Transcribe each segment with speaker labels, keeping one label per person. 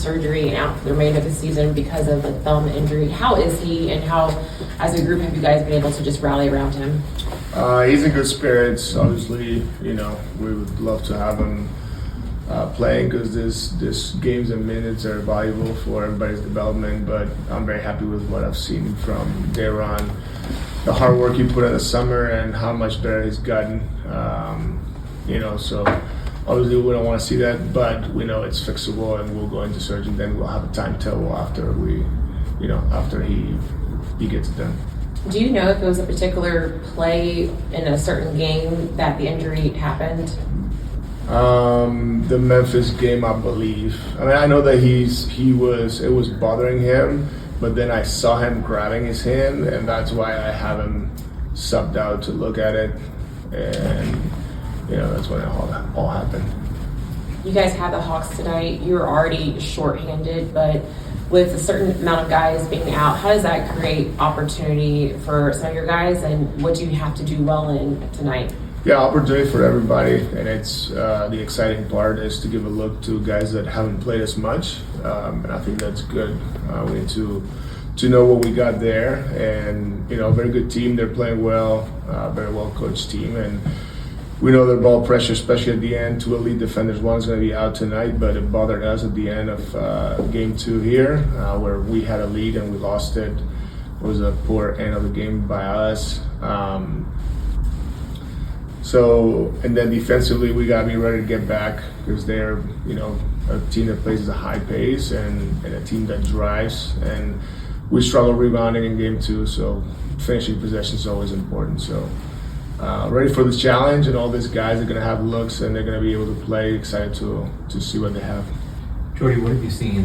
Speaker 1: surgery and out for the remainder of the season because of the thumb injury. How is he, and how, as a group, have you guys been able to just rally around him?
Speaker 2: He's in good spirits. Obviously, we would love to have him playing because this games and minutes are valuable for everybody's development. But I'm very happy with what I've seen from Daron, the hard work he put in the summer, and how much better he's gotten. So obviously we don't want to see that, but we know it's fixable, and we'll go into surgery. And then we'll have a timetable after he gets it done.
Speaker 1: Do you know if it was a particular play in a certain game that the injury happened?
Speaker 2: The Memphis game, I believe. I mean, I know that it was bothering him, but then I saw him grabbing his hand, and that's why I have him subbed out to look at it, and that's when it all happened.
Speaker 1: You guys had the Hawks tonight. You were already shorthanded, but with a certain amount of guys being out, how does that create opportunity for some of your guys, and what do you have to do well in tonight?
Speaker 2: Yeah, opportunity for everybody, and it's the exciting part is to give a look to guys that haven't played as much, and I think that's good. We need to know what we got there, and very good team. They're playing well, very well coached team, and we know their ball pressure, especially at the end. Two elite defenders. One's going to be out tonight, but it bothered us at the end of game 2 here, where we had a lead and we lost it. It was a poor end of the game by us. And then defensively, we got to be ready to get back because they're, a team that plays at a high pace and a team that drives. And we struggle rebounding in game 2, so finishing possession is always important. So ready for this challenge, and all these guys are going to have looks and they're going to be able to play. Excited to see what they have.
Speaker 3: Jordi, what have you seen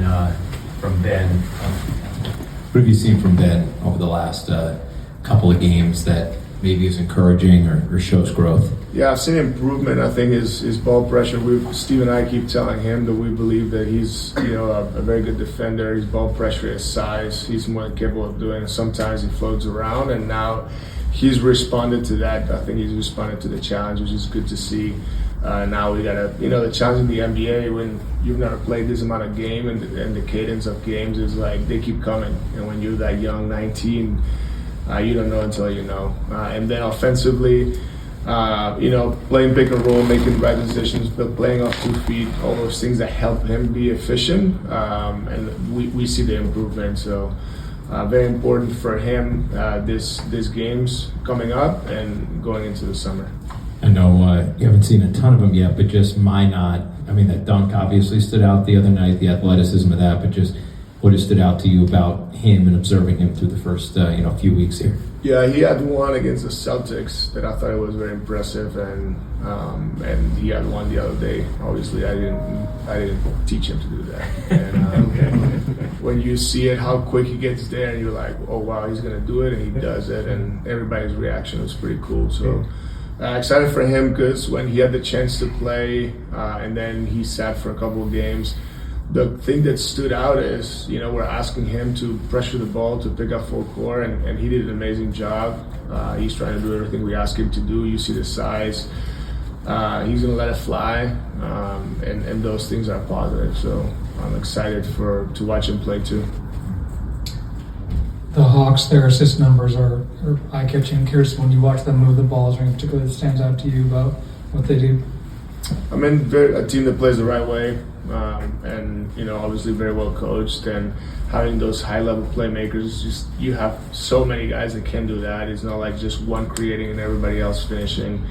Speaker 3: from Ben? What have you seen from Ben over the last couple of games that maybe is encouraging or shows growth?
Speaker 2: Yeah, I've seen improvement. I think his ball pressure. Steve and I keep telling him that we believe that he's a very good defender. His ball pressure, his size, he's more than capable of doing it. Sometimes he floats around, and now he's responded to that. I think he's responded to the challenge, which is good to see. Now we got the challenge in the NBA when you've never played this amount of game, and the cadence of games is like they keep coming. And when you're that young, 19. You don't know until you know. And then offensively, playing pick and roll, making right decisions, but playing off 2 feet, all those things that help him be efficient. And we see the improvement. So very important for him this games coming up and going into the summer.
Speaker 3: I know you haven't seen a ton of them yet, but just that dunk obviously stood out the other night, the athleticism of that, but just what has stood out to you about him and observing him through the first few weeks here?
Speaker 2: Yeah, he had one against the Celtics that I thought was very impressive, and he had one the other day. Obviously, I didn't teach him to do that. And when you see it, how quick he gets there, and you're like, oh wow, he's gonna do it, and he does it, and everybody's reaction was pretty cool. So excited for him because when he had the chance to play, and then he sat for a couple of games. The thing that stood out is, we're asking him to pressure the ball to pick up full court, and he did an amazing job. He's trying to do everything we ask him to do. You see the size. He's going to let it fly, and those things are positive. So I'm excited to watch him play too.
Speaker 4: The Hawks, their assist numbers are eye-catching. Curious, when you watch them move the ball, is there anything particular that stands out to you about what they do?
Speaker 2: A team that plays the right way. And obviously very well coached, and having those high level playmakers, just you have so many guys that can do that. It's not like just one creating and everybody else finishing,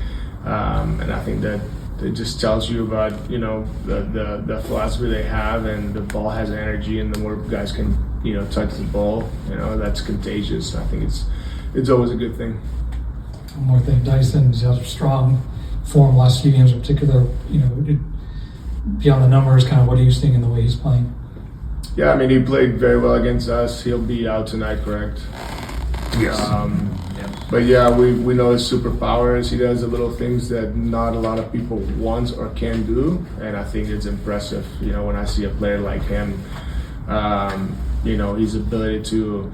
Speaker 2: and I think that it just tells you about the philosophy they have, and the ball has energy, and the more guys can touch the ball, that's contagious. I think it's always a good thing.
Speaker 4: One more thing, Dyson's strong form last few games in particular, beyond the numbers, kind of what are you seeing in the way he's playing?
Speaker 2: Yeah, he played very well against us. He'll be out tonight, correct?
Speaker 3: Yes.
Speaker 2: But yeah, we know his superpowers. He does the little things that not a lot of people want or can do, and I think it's impressive. When I see a player like him, his ability to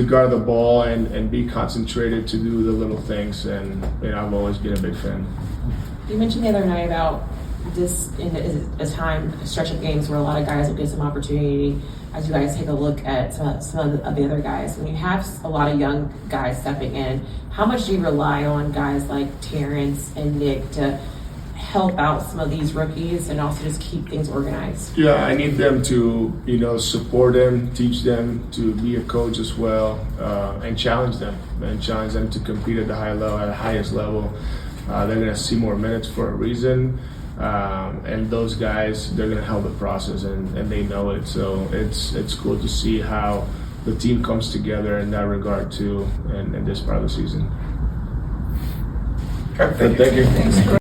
Speaker 2: guard the ball and be concentrated to do the little things, and I've always been a big fan.
Speaker 1: You mentioned the other night about this in a stretch of games where a lot of guys will get some opportunity, as you guys take a look at some of the other guys, when you have a lot of young guys stepping in, how much do you rely on guys like Terrence and Nick to help out some of these rookies and also just keep things organized?
Speaker 2: Yeah, I need them to, support them, teach them to be a coach as well, and challenge them to compete at the highest level. They're going to see more minutes for a reason, and those guys, they're going to help the process, and they know it. So it's cool to see how the team comes together in that regard too, in this part of the season.
Speaker 5: Thank you.
Speaker 2: Thank you.
Speaker 5: Thanks.